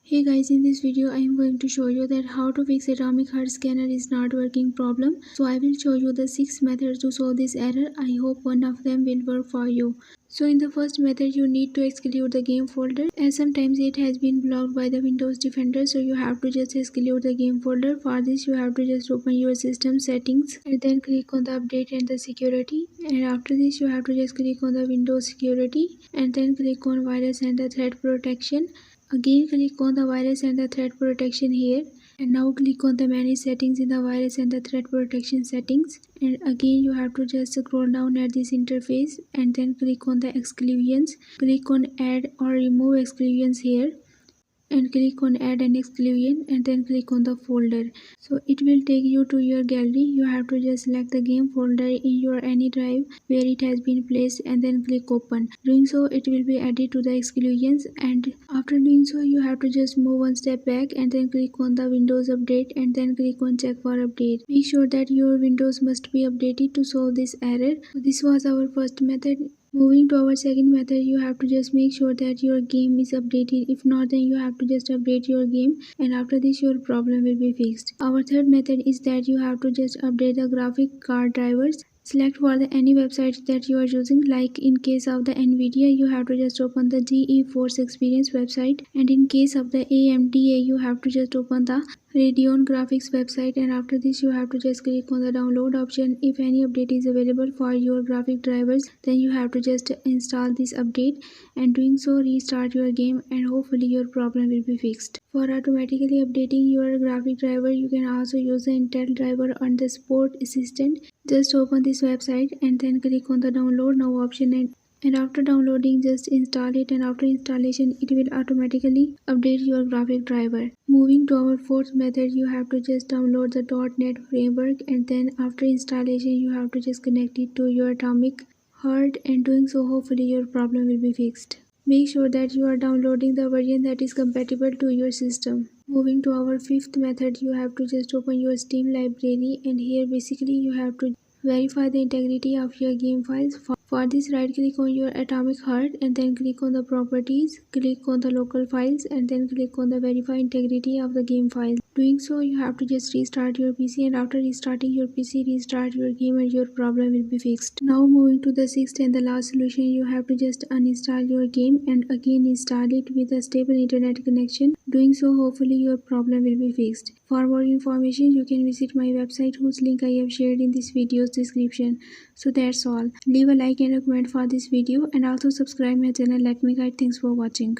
Hey guys, in this video I am going to show you that how to fix Atomic Heart Scanner is not working problem. So I will show you the 6 methods to solve this error. I hope one of them will work for you. So in the first method you need to exclude the game folder, as sometimes it has been blocked by the Windows Defender, so you have to just exclude the game folder. For this you have to just open your system settings and then click on the update and the security, and after this you have to just click on the Windows security and then click on virus and the threat protection. Again click on the virus and the threat protection here, and now click on the manage settings in the virus and the threat protection settings, and again you have to just scroll down at this interface and then click on the exclusions. Click on add or remove exclusions here and click on add an exclusion and then click on the folder. So it will take you to your gallery. You have to just select the game folder in your any drive where it has been placed and then click open. Doing so it will be added to the exclusions, and after doing so you have to just move one step back and then click on the Windows update and then click on check for update. Make sure that your Windows must be updated to solve this error. So this was our first method. Moving to our second method, you have to just make sure that your game is updated. If not, then you have to just update your game, and after this your problem will be fixed. Our third method is that you have to just update the graphic card drivers. Select for the any website that you are using, like in case of the Nvidia you have to just open the GeForce Experience website, and in case of the AMD you have to just open the Radeon graphics website, and after this you have to just click on the download option. If any update is available for your graphic drivers, then you have to just install this update, and doing so restart your game and hopefully your problem will be fixed. For automatically updating your graphic driver, you can also use the Intel driver on the support assistant. Just open this website and then click on the download now option, and after downloading just install it, and after installation it will automatically update your graphic driver. Moving to our fourth method, you have to just download the .NET framework, and then after installation you have to just connect it to your Atomic Heart, and doing so hopefully your problem will be fixed. Make sure that you are downloading the version that is compatible to your system. Moving to our fifth method, you have to just open your Steam library, and here basically you have to verify the integrity of your game files. For this, right click on your Atomic Heart and then click on the properties, click on the local files and then click on the verify integrity of the game files. Doing so you have to just restart your PC, and after restarting your PC restart your game and your problem will be fixed. Now moving to the sixth and the last solution, you have to just uninstall your game and again install it with a stable internet connection. Doing so hopefully your problem will be fixed. For more information you can visit my website, whose link I have shared in this video's description. So that's all. Leave a like and a comment for this video and also subscribe my channel. Let me guide. Thanks for watching.